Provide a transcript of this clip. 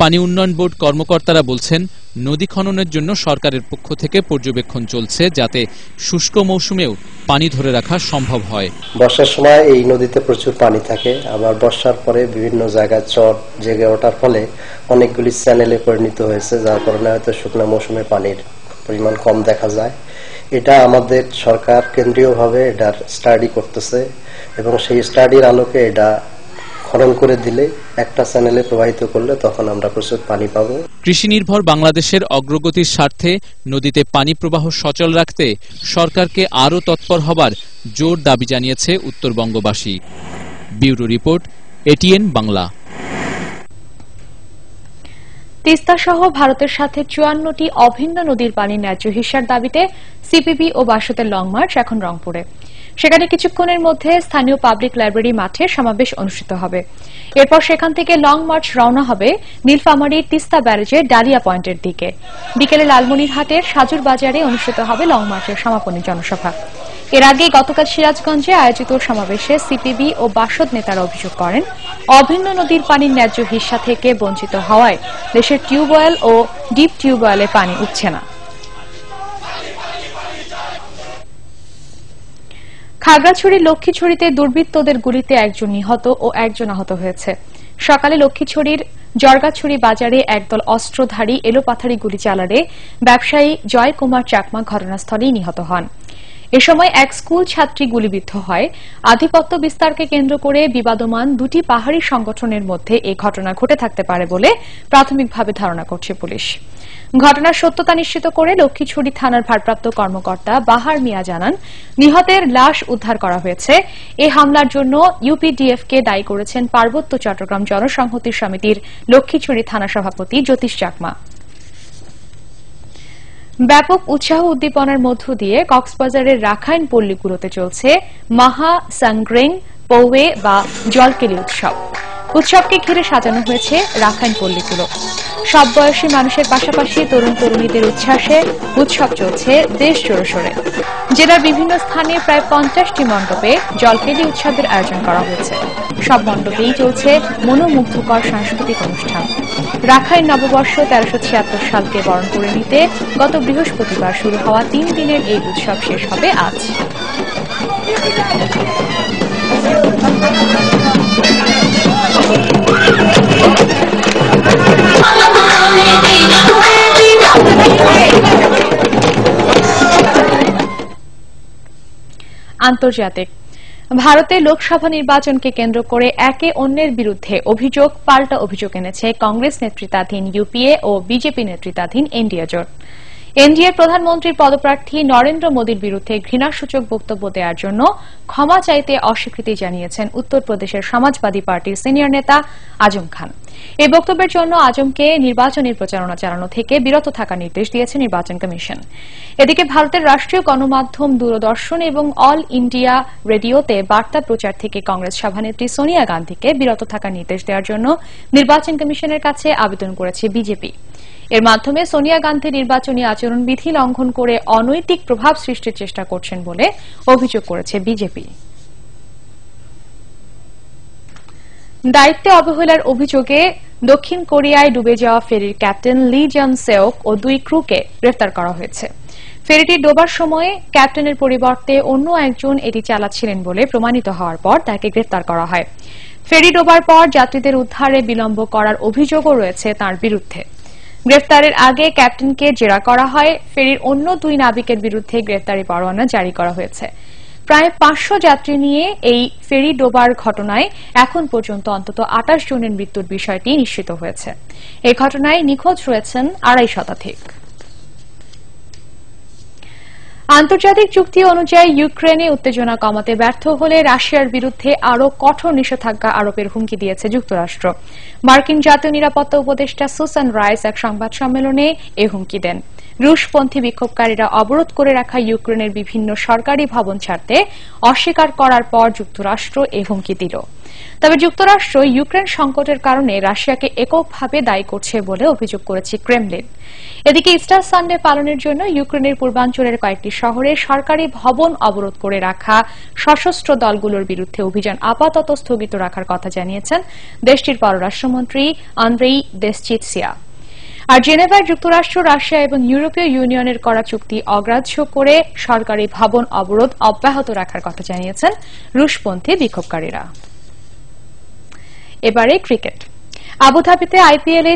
পানি উন্নয়ন বোর্ড কর্মকর্তারা বলছেন, নদী খননের জন্য সরকারের পক্ষ থেকে পর্যবেক্ষণ চলছে, যাতে শুষ্ক মৌসুমেও পানি ধরে রাখা সম্ভব হয়। বর্ষার সময় এই নদীতে প্রচুর পানি থাকে, আবার বর্ষার পরে বিভিন্ন জায়গায় চর জেগে ওঠার ফলে অনেকগুলি চ্যানেলে পরিণত হয়েছে, যার কারণে হয়তো শুকনো মৌসুমে পানির পরিমাণ কম দেখা যায়। এটা আমাদের সরকার কেন্দ্রীয়ভাবে এটার স্টাডি করতেছে এবং সেই স্টাডির আলোকে এটা খনন করে দিলে একটা চ্যানেলে প্রবাহিত করলে তখন আমরা প্রচুর পানি পাবো। কৃষি নির্ভর বাংলাদেশের অগ্রগতির স্বার্থে নদীতে পানি প্রবাহ সচল রাখতে সরকারকে আরও তৎপর হবার জোর দাবি জানিয়েছে উত্তরবঙ্গবাসী। Bureau report, ATN Bangla. Teesta সহ ভারতের সাথে ৫৪টি অভিন্ন নদীর পানির ন্যায্য হিস্যার দাবিতে সিপিবি ও বাসদের লং মার্চ এখন রংপুরে। সেখানে কিছুক্ষণের মধ্যে স্থানীয় পাবলিক লাইব্রেরি মাঠে সমাবেশ অনুষ্ঠিত হবে। এরপর সেখান থেকে লং মার্চ রওনা হবে নীলফামারীর তিস্তা ব্যারেজের ডালিয়া পয়েন্টের দিকে। বিকেলে লালমনিরহাটের সাজুর বাজারে অনুষ্ঠিত হবে লং মার্চের সমাপনী জনসভা। এর আগে গতকাল সিরাজগঞ্জে আয়োজিত সমাবেশে সিপিবি ও বাসদ নেতারা অভিযোগ করেন, অভিন্ন নদীর পানির ন্যায্য হিস্যা থেকে বঞ্চিত হওয়ায় দেশের টিউবওয়েল ও ডিপ টিউবওয়েলে পানি উঠছে না। খাগড়াছড়ির লক্ষ্মীছড়িতে দুর্বৃত্তদের গুলিতে একজন নিহত ও একজন আহত হয়েছে। সকালে লক্ষ্মীছড়ির জর্গাছড়ি বাজারে একদল অস্ত্রধারী এলোপাথারি গুলি চালালে ব্যবসায়ী জয় কুমার চাকমা ঘটনাস্থলেই নিহত হন। এ সময় এক স্কুল ছাত্রী গুলিবিদ্ধ হয়। আধিপত্য বিস্তারকে কেন্দ্র করে বিবাদমান দুটি পাহাড়ি সংগঠনের মধ্যে এই ঘটনা ঘটে থাকতে পারে বলে প্রাথমিকভাবে ধারণা করছে পুলিশ। ঘটনার সত্যতা নিশ্চিত করে লক্ষ্মীছড়ি থানার ভারপ্রাপ্ত কর্মকর্তা বাহার মিয়া জানান, নিহতের লাশ উদ্ধার করা হয়েছে। এই হামলার জন্য ইউপিডিএফকে দায়ী করেছেন পার্বত্য চট্টগ্রাম জনসংহতি সমিতির লক্ষ্মীছড়ি থানা সভাপতি জ্যোতিষ চাকমা। ব্যাপক উৎসাহ উদ্দীপনার মধ্য দিয়ে কক্সবাজারের রাখাইন পল্লীগুলোতে চলছে মাহা সাংগ্রেং পৌয়ে বা জলকেলি উৎসব। উৎসবকে ঘিরে সাজানো হয়েছে রাখাইন পল্লীগুলো। সব বয়সী মানুষের পাশাপাশি তরুণ তরুণীদের উচ্ছ্বাসে উৎসব চলছে দেশ জোড়ে সোরে। জেলার বিভিন্ন স্থানে প্রায় 50টি মণ্ডপে জলকেলি উৎসবের আয়োজন করা হয়েছে। সব মণ্ডপেই চলছে মনোমুগ্ধকর সাংস্কৃতিক অনুষ্ঠান। রাখাইন নববর্ষ 1376 সালকে বরণ করে নিতে গত বৃহস্পতিবার শুরু হওয়া 3 দিনের এই উৎসব শেষ হবে আজ। আন্তর্জাতিক ভারতে লোকসভা নির্বাচনকে কেন্দ্র করে একে অন্যের বিরুদ্ধে অভিযোগ পাল্টা অভিযোগ এনেছে কংগ্রেস নেতৃত্বাধীন ইউপিএ ও বিজেপি নেতৃত্বাধীন এনডিএ জোট। এনডিএর প্রধানমন্ত্রীর পদপ্রার্থী নরেন্দ্র মোদীর বিরুদ্ধে ঘৃণাসূচক বক্তব্য দেওয়ার জন্য ক্ষমা চাইতে অস্বীকৃতি জানিয়েছেন উত্তরপ্রদেশের সমাজবাদী পার্টির সিনিয়র নেতা আজম খান। এই বক্তব্যের জন্য আজমকে নির্বাচনী প্রচারণা চালানো থেকে বিরত থাকার নির্দেশ দিয়েছে নির্বাচন কমিশন। এদিকে ভারতের রাষ্ট্রীয় গণমাধ্যম দূরদর্শন এবং অল ইন্ডিয়া রেডিওতে বার্তা প্রচার থেকে কংগ্রেস সভানেত্রী সোনিয়া গান্ধীকে বিরত থাকার নির্দেশ দেওয়ার জন্য নির্বাচন কমিশনের কাছে আবেদন করেছে বিজেপি। এর মাধ্যমে সোনিয়া গান্ধী নির্বাচনী আচরণবিধি লঙ্ঘন করে অনৈতিক প্রভাব সৃষ্টির চেষ্টা করছেন বলে অভিযোগ করেছে বিজেপি। দায়িত্বে অবহেলার অভিযোগে দক্ষিণ কোরিয়ায় ডুবে যাওয়া ফেরির ক্যাপ্টেন লি জন সেওক ও 2 ক্রুকে গ্রেফতার করা হয়েছে। ফেরিটি ডোবার সময়ে ক্যাপ্টেনের পরিবর্তে অন্য একজন এটি চালাচ্ছিলেন বলে প্রমাণিত হওয়ার পর তাকে গ্রেফতার করা হয়। ফেরি ডোবার পর যাত্রীদের উদ্ধারে বিলম্ব করার অভিযোগও রয়েছে তার বিরুদ্ধে। গ্রেফতারের আগে ক্যাপ্টেনকে জেরা করা হয়। ফেরির অন্য 2 নাবিকের বিরুদ্ধে গ্রেফতারি পরোয়ানা জারি করা হয়েছে। প্রায় 500 যাত্রী নিয়ে এই ফেরি ডোবার ঘটনায় এখন পর্যন্ত অন্তত 28 জনের মৃত্যুর বিষয়টি নিশ্চিত হয়েছে। এই ঘটনায় নিখোঁজ রয়েছেন 250 শতাধিক। আন্তর্জাতিক চুক্তি অনুযায়ী ইউক্রেনে উত্তেজনা কমাতে ব্যর্থ হলে রাশিয়ার বিরুদ্ধে আরও কঠোর নিষেধাজ্ঞা আরোপের হুমকি দিয়েছে যুক্তরাষ্ট্র। মার্কিন জাতীয় নিরাপত্তা উপদেষ্টা সুসান রাইস এক সংবাদ সম্মেলনে এ হুমকি দেন। রুশপন্থী বিক্ষোভকারীরা অবরোধ করে রাখা ইউক্রেনের বিভিন্ন সরকারি ভবন ছাড়তে অস্বীকার করার পর যুক্তরাষ্ট্র এ হুমকি দিল। তবে যুক্তরাষ্ট্র ইউক্রেন সংকটের কারণে রাশিয়াকে এককভাবে দায়ী করছে বলে অভিযোগ করেছে ক্রেমলিন। এদিকে ইস্টার সানডে পালনের জন্য ইউক্রেনের পূর্বাঞ্চলের কয়েকটি শহরে সরকারি ভবন অবরোধ করে রাখা সশস্ত্র দলগুলোর বিরুদ্ধে অভিযান আপাতত স্থগিত রাখার কথা জানিয়েছেন দেশটির পররাষ্ট্রমন্ত্রী আন্দ্রেই দেশচিৎসিয়া। আর জেনেভায় যুক্তরাষ্ট্র, রাশিয়া এবং ইউরোপীয় ইউনিয়নের করা চুক্তি অগ্রাহ্য করে সরকারি ভবন অবরোধ অব্যাহত রাখার কথা জানিয়েছেন রুশপন্থী বিক্ষোভকারীরা। এবারে ক্রিকেট। আবুধাবিতে আইপিএলে